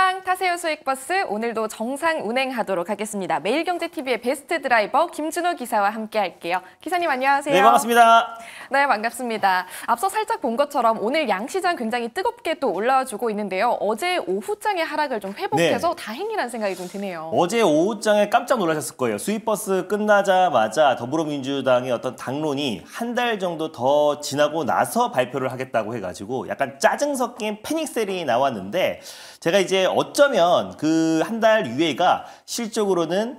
안녕, 타세요 수익버스 오늘도 정상 운행하도록 하겠습니다. 매일경제TV의 베스트 드라이버 김준호 기사와 함께 할게요. 기사님 안녕하세요. 네, 반갑습니다. 네, 반갑습니다. 앞서 살짝 본 것처럼 오늘 양시장 굉장히 뜨겁게 또 올라와주고 있는데요. 어제 오후장의 하락을 좀 회복해서 다행이라는 생각이 좀 드네요. 어제 오후장에 깜짝 놀라셨을 거예요. 수익버스 끝나자마자 더불어민주당의 어떤 당론이 한 달 정도 더 지나고 나서 발표를 하겠다고 해가지고 약간 짜증 섞인 패닉셀이 나왔는데 제가 이제 어쩌면 그 한 달 유예가 실적으로는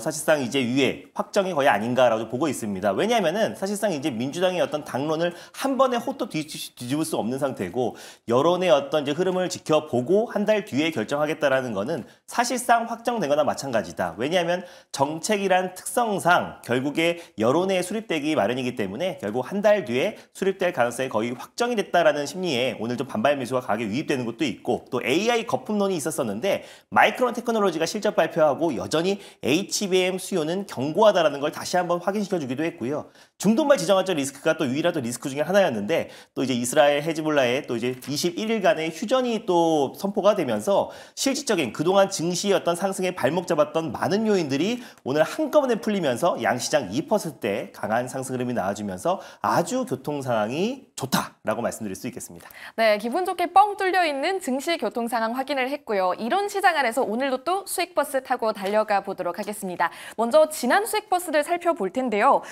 사실상 이제 유예 확정이 거의 아닌가라고 보고 있습니다. 왜냐하면은 사실상 이제 민주당의 어떤 당론을 한 번에 호또 뒤집을 수 없는 상태고 여론의 어떤 이제 흐름을 지켜보고 한 달 뒤에 결정하겠다라는 거는 사실상 확정된 거나 마찬가지다. 왜냐하면 정책이란 특성상 결국에 여론에 수립되기 마련이기 때문에 결국 한 달 뒤에 수립될 가능성이 거의 확정이 됐다라는 심리에 오늘 좀 반발 매수가 강하게 유입되는 것도 있고 또 AI 거품론이 있었었는데 마이크론 테크놀로지가 실적 발표하고 여전히 HBM 수요는 견고하다라는 걸 다시 한번 확인시켜주기도 했고요. 중동발 지정학적 리스크가 또 유일한 리스크 중에 하나였는데 또 이제 이스라엘 헤즈볼라의 또 이제 21일간의 휴전이 또 선포가 되면서 실질적인 그동안 증시의 어떤 상승에 발목 잡았던 많은 요인들이 오늘 한꺼번에 풀리면서 양시장 2%대 강한 상승 흐름이 나와주면서 아주 교통 상황이 좋다라고 말씀드릴 수 있겠습니다. 네, 기분 좋게 뻥 뚫려 있는 증시 교통 상황 확인을 했고요. 이런 시장 안에서 오늘도 또 수익버스 타고 달려가 보도록 하겠습니다. 먼저 지난 수익버스를 살펴볼 텐데요.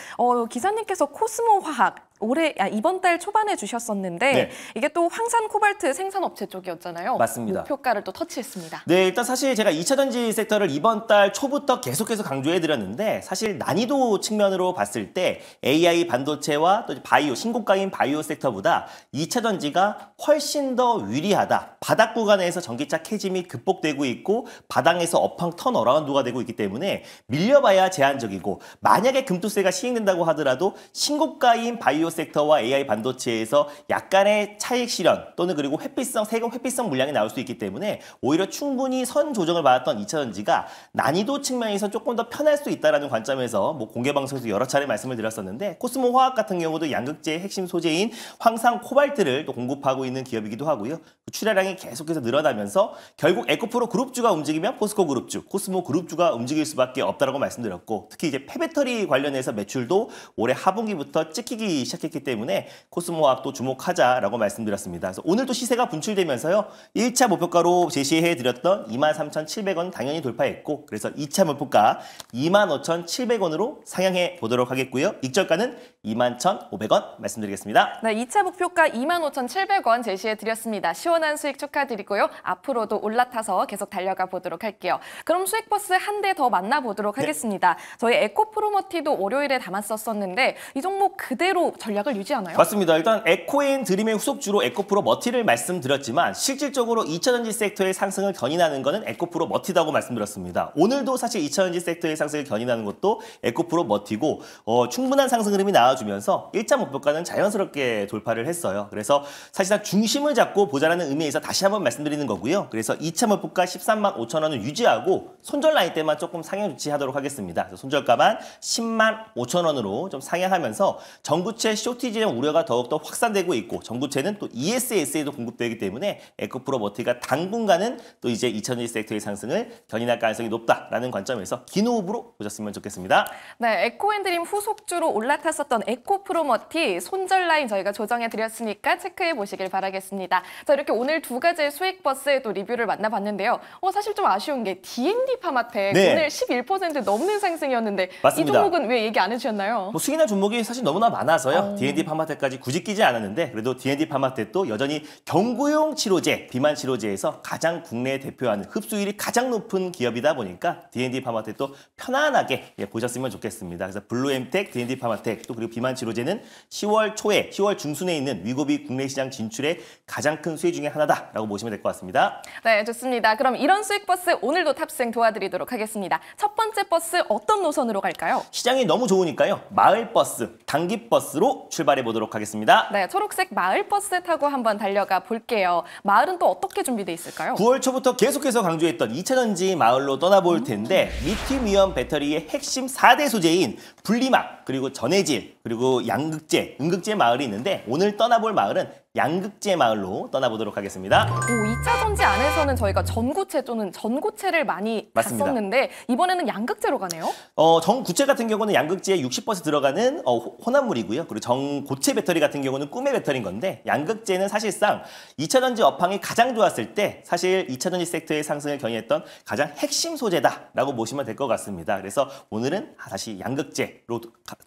기사님께서 코스모화학 이번 달 초반에 주셨었는데 이게 또 황산 코발트 생산업체 쪽이었잖아요. 맞습니다. 목표가를 또 터치했습니다. 네, 일단 사실 제가 2차전지 섹터를 이번 달 초부터 계속해서 강조해드렸는데 사실 난이도 측면으로 봤을 때 AI 반도체와 또 바이오, 신고가인 바이오 섹터보다 2차전지가 훨씬 더 유리하다. 바닥 구간에서 전기차 캐짐이 극복되고 있고 바닥에서 업황 턴어라운드가 되고 있기 때문에 밀려봐야 제한적이고 만약에 금투세가 시행된다고 하더라도 신고가인 바이오 섹터와 AI 반도체에서 약간의 차익 실현 또는 그리고 세금 회피성 물량이 나올 수 있기 때문에 오히려 충분히 선 조정을 받았던 2차전지가 난이도 측면에서 조금 더 편할 수 있다는 관점에서 공개 방송에서 여러 차례 말씀을 드렸었는데 코스모 화학 같은 경우도 양극재의 핵심 소재인 황산 코발트를 또 공급하고 있는 기업이기도 하고요. 출하량이 계속해서 늘어나면서 결국 에코프로 그룹주가 움직이면 포스코 그룹주, 코스모 그룹주가 움직일 수밖에 없다라고 말씀드렸고 특히 이제 폐배터리 관련해서 매출도 올해 하분기부터 찍히기 시작했기 때문에 코스모화학도 주목하자라고 말씀드렸습니다. 그래서 오늘도 시세가 분출되면서요. 1차 목표가로 제시해드렸던 23,700원 당연히 돌파했고 그래서 2차 목표가 25,700원으로 상향해 보도록 하겠고요. 익절가는 21,500원 말씀드리겠습니다. 네, 2차 목표가 25,700원 제시해드렸습니다. 시원한 수익 축하드리고요. 앞으로도 올라타서 계속 달려가 보도록 할게요. 그럼 수익버스 한 대 더 만나보도록 하겠습니다. 저희 에코프로머티도 월요일에 담았었는데 이 종목 그대로 전략을 유지하나요? 맞습니다. 일단 에코인 드림의 후속주로 에코프로 머티를 말씀드렸지만 실질적으로 2차전지 섹터의 상승을 견인하는 것은 에코프로 머티다고 말씀드렸습니다. 오늘도 사실 2차전지 섹터의 상승을 견인하는 것도 에코프로 머티고 충분한 상승 흐름이 나와주면서 1차 목표가는 자연스럽게 돌파를 했어요. 그래서 사실상 중심을 잡고 보자라는 의미에서 다시 한번 말씀드리는 거고요. 그래서 2차 목표가 13만 5천 원을 유지하고 손절 라인 때만 조금 상향 조치하도록 하겠습니다. 그래서 손절가만 10만 5천 원으로 좀 상향하면서 전구체 쇼티지의 우려가 더욱더 확산되고 있고 전구체는 또 ESS에도 공급되기 때문에 에코프로 머티가 당분간은 또 이제 2차전지 섹터의 상승을 견인할 가능성이 높다라는 관점에서 긴 호흡으로 보셨으면 좋겠습니다. 네, 에코인드림 후속주로 올라탔었던 에코프로 머티 손절 라인 저희가 조정해드렸으니까 체크해 보시길 바라겠습니다. 자, 이렇게 오늘 두 가지의 수익버스의 또 리뷰를 만나봤는데요. 사실 좀 아쉬운 게 D&D 파마텍 오늘 11% 넘는 상승이었는데 맞습니다. 이 종목은 왜 얘기 안 해주셨나요? 수익이나 종목이 사실 너무나 많아서요. D&D 파마텍까지 굳이 끼지 않았는데 그래도 D&D 파마텍도 여전히 경구용 치료제, 비만 치료제에서 가장 국내에 대표하는 흡수율이 가장 높은 기업이다 보니까 D&D 파마텍도 편안하게 보셨으면 좋겠습니다. 그래서 블루엠텍, D&D 파마텍 또 그리고 비만 치료제는 10월 초에, 10월 중순에 있는 위고비 국내 시장 진출의 가장 큰 수혜 중에 하나다라고 보시면 될 것 같습니다. 네, 좋습니다. 그럼 이런 수익버스 오늘도 탑승 도와드리도록 하겠습니다. 첫 번째 버스 어떤 노선으로 갈까요? 시장이 너무 좋으니까요. 마을버스, 단기버스로 출발해 보도록 하겠습니다. 네, 초록색 마을버스 타고 한번 달려가 볼게요. 마을은 또 어떻게 준비돼 있을까요? 9월 초부터 계속해서 강조했던 2차전지 마을로 떠나볼 텐데 리튬이온 배터리의 핵심 4대 소재인 분리막, 그리고 전해질, 그리고 양극재, 음극재 마을이 있는데 오늘 떠나볼 마을은 양극재 마을로 떠나보도록 하겠습니다. 2차 전지 안에서 앞서서는 저희가 전구체 또는 전고체를 많이 맞습니다. 봤었는데 이번에는 양극재로 가네요. 정구체 같은 경우는 양극재에 60% 들어가는 혼합물이고요. 그리고 정고체 배터리 같은 경우는 꿈의 배터리인 건데 양극재는 사실상 2차전지 업황이 가장 좋았을 때 사실 2차전지 섹터의 상승을 견인했던 가장 핵심 소재다라고 보시면 될 것 같습니다. 그래서 오늘은 다시 양극재로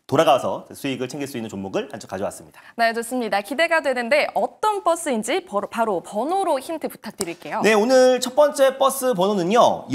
돌아가서 수익을 챙길 수 있는 종목을 한쪽 가져왔습니다. 네, 좋습니다. 기대가 되는데 어떤 버스인지 바로 번호로 힌트 부탁드릴게요. 네, 오늘 첫 번째 버스 번호는요.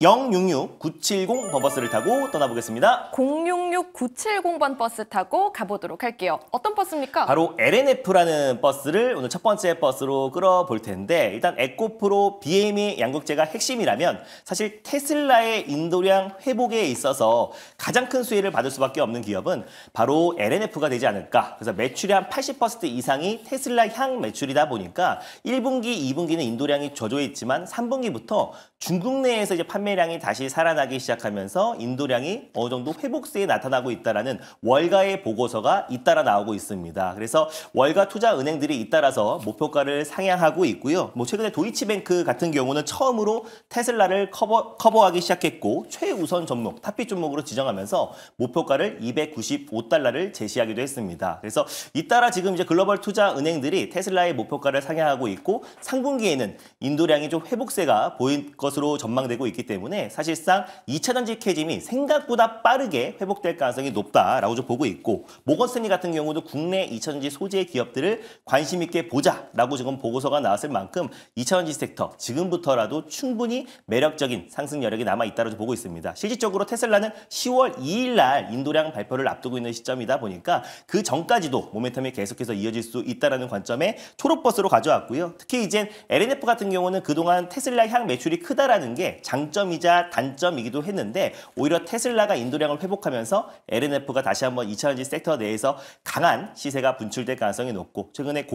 066970번 버스를 타고 떠나보겠습니다. 066970번 버스 타고 가보도록 할게요. 어떤 버스입니까? 바로 LNF라는 버스를 오늘 첫 번째 버스로 끌어볼 텐데 일단 에코프로 BM의 양극재가 핵심이라면 사실 테슬라의 인도량 회복에 있어서 가장 큰 수혜를 받을 수밖에 없는 기업은 바로 LNF가 되지 않을까. 그래서 매출의 한 80% 이상이 테슬라 향 매출이다 보니까 1분기, 2분기는 인도량이 저조해 있지만 3분기부터 중국 내에서 이제 판매량이 다시 살아나기 시작하면서 인도량이 어느 정도 회복세에 나타나고 있다라는 월가의 보고서가 잇따라 나오고 있습니다. 그래서 월가 투자 은행들이 잇따라서 목표가를 상향하고 있고요. 최근에 도이치뱅크 같은 경우는 처음으로 테슬라를 커버하기 시작했고 최우선 종목, 탑픽 종목으로 지정하면서 목표가를 295달러를 제시하기도 했습니다. 그래서 잇따라 지금 이제 글로벌 투자 은행들이 테슬라의 목표가를 상향하고 있고 상분기에는 인도량이 좀 회복세가 보일 것으로 전망되고 있기 때문에 사실상 2차전지 캐즘이 생각보다 빠르게 회복될 가능성이 높다라고 좀 보고 있고 모건스탠리 같은 경우도 국내 2차전지 소재 기업들을 관심 있게 보자라고 지금 보고서가 나왔을 만큼 2차전지 섹터 지금부터라도 충분히 매력적인 상승 여력이 남아있다고 보고 있습니다. 실질적으로 테슬라는 10월 2일 날 인도량 발표를 앞두고 있는 시점이다 보니까 그 전까지도 모멘텀이 계속해서 이어질 수 있다는 관점에 초록버스로 가져왔고요. 특히 이제 LNF 같은 경우는 그동안 테슬라 향 매출이 크다라는 게 장점이자 단점이기도 했는데 오히려 테슬라가 인도량을 회복하면서 LNF가 다시 한번 2차전지 섹터 내에서 강한 시세가 분출될 가능성이 높고 최근에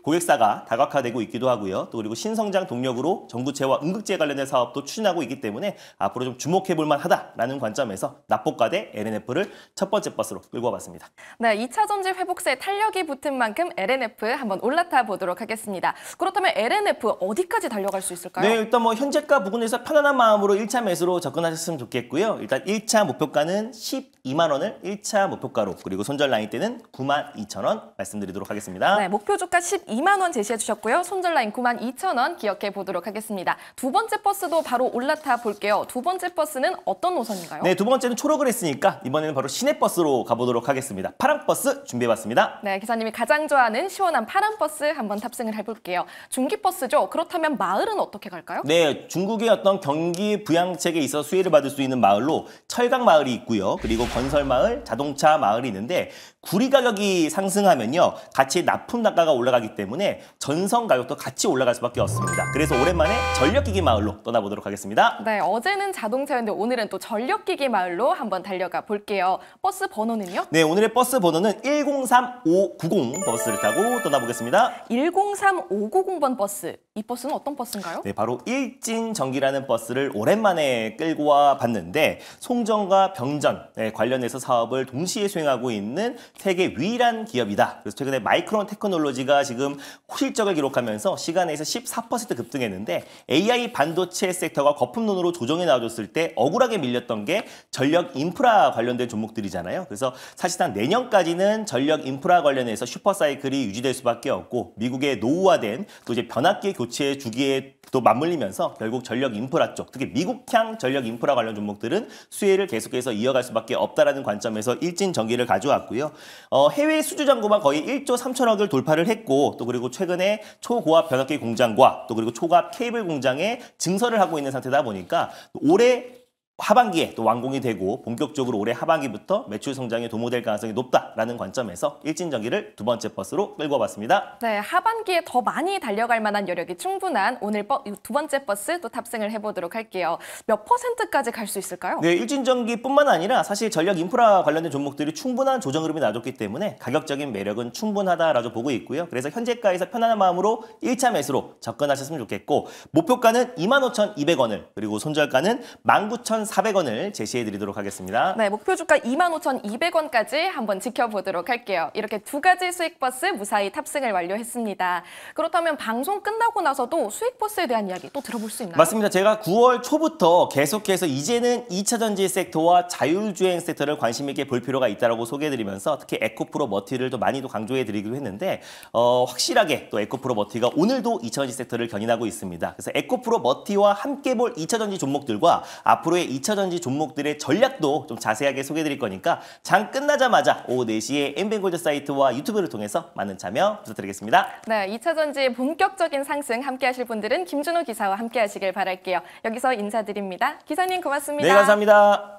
고객사가 다각화되고 있기도 하고요. 또 그리고 신성장 동력으로 전구체와 음극재 관련된 사업도 추진하고 있기 때문에 앞으로 좀 주목해볼 만하다라는 관점에서 납복가대 LNF를 첫 번째 버스로 끌고 와봤습니다. 네, 2차전지 회복세 탄력이 붙은 만큼 LNF 한번 올라타 보도록 하겠습니다. 그렇다면 LNF 어디까지 달려갈 수 있을까요? 네, 일단 현재가 부근에서 편안한 마음으로 1차 매수로 접근하셨으면 좋겠고요. 일단 1차 목표가는 12만 원을 1차 목표가로 그리고 손절 라인 때는 92,000원 말씀드리도록 하겠습니다. 네, 목표 주가 12만 원 제시해 주셨고요. 손절 라인 92,000원 기억해 보도록 하겠습니다. 두 번째 버스도 바로 올라타 볼게요. 두 번째 버스는 어떤 노선인가요? 네, 두 번째는 초록을 했으니까 이번에는 바로 시내버스로 가보도록 하겠습니다. 파란 버스 준비해봤습니다. 네, 기사님이 가장 좋아하는 시원한 파란 버스 한번 탑승을 해볼게요. 중기버스죠? 그렇다면 마을은 어떻게 갈까요? 네, 중국의 어떤 경기 부양책에 있어 수혜를 받을 수 있는 마을로 철강 마을이 있고요. 그리고 건설 마을, 자동차 마을이 있는데 구리 가격이 상승하면요. 같이 납품 단가가 올라가기 때문에 전선 가격도 같이 올라갈 수밖에 없습니다. 그래서 오랜만에 전력기기 마을로 떠나보도록 하겠습니다. 네, 어제는 자동차였는데 오늘은 또 전력기기 마을로 한번 달려가 볼게요. 버스 번호는요? 네, 오늘의 버스 번호는 103590 버스를 타고 떠나보겠습니다. 103590번 버스. 이 버스는 어떤 버스인가요? 네, 바로 일진전기라는 버스를 오랜만에 끌고 와 봤는데 송전과 병전 관련해서 사업을 동시에 수행하고 있는 세계 유일한 기업이다. 그래서 최근에 마이크론 테크놀로지가 지금 실적을 기록하면서 시간에서 14% 급등했는데 AI 반도체 섹터가 거품론으로 조정에 나와줬을 때 억울하게 밀렸던 게 전력 인프라 관련된 종목들이잖아요. 그래서 사실상 내년까지는 전력 인프라 관련해서 슈퍼사이클이 유지될 수밖에 없고 미국의 노후화된 또 이제 변압기 교체 주기에 또 맞물리면서 결국 전력 인프라 쪽, 특히 미국향 전력 인프라 관련 종목들은 수혜를 계속해서 이어갈 수밖에 없다라는 관점에서 일진전기를 가져왔고요. 해외 수주 잔고만 거의 1조 3천억을 돌파를 했고 또 그리고 최근에 초고압 변압기 공장과 또 그리고 초고압 케이블 공장에 증설을 하고 있는 상태다 보니까 올해 하반기에 또 완공이 되고 본격적으로 올해 하반기부터 매출 성장에 도모될 가능성이 높다라는 관점에서 일진전기를 두 번째 버스로 끌고 와봤습니다. 네, 하반기에 더 많이 달려갈 만한 여력이 충분한 오늘 두 번째 버스 또 탑승을 해보도록 할게요. 몇 %까지 갈 수 있을까요? 네, 일진전기뿐만 아니라 사실 전력 인프라 관련된 종목들이 충분한 조정 흐름이 나줬기 때문에 가격적인 매력은 충분하다라고 보고 있고요. 그래서 현재가에서 편안한 마음으로 1차 매수로 접근하셨으면 좋겠고 목표가는 25,200원을 그리고 손절가는 19,400원을 25,400원을 제시해 드리도록 하겠습니다. 네, 목표 주가 25,200원까지 한번 지켜보도록 할게요. 이렇게 두 가지 수익버스 무사히 탑승을 완료했습니다. 그렇다면 방송 끝나고 나서도 수익버스에 대한 이야기 또 들어볼 수 있나요? 맞습니다. 제가 9월 초부터 계속해서 이제는 2차전지 섹터와 자율주행 섹터를 관심 있게 볼 필요가 있다고 소개해드리면서 특히 에코프로 머티를 또 많이도 강조해드리기도 했는데 확실하게 또 에코프로 머티가 오늘도 2차전지 섹터를 견인하고 있습니다. 그래서 에코프로 머티와 함께 볼 2차전지 종목들과 앞으로의 2차전지 종목들의 전략도 좀 자세하게 소개해드릴 거니까 장 끝나자마자 오후 4시에 엠뱅골드 사이트와 유튜브를 통해서 많은 참여 부탁드리겠습니다. 네, 2차전지의 본격적인 상승 함께 하실 분들은 김준호 기사와 함께 하시길 바랄게요. 여기서 인사드립니다. 기사님 고맙습니다. 네, 감사합니다.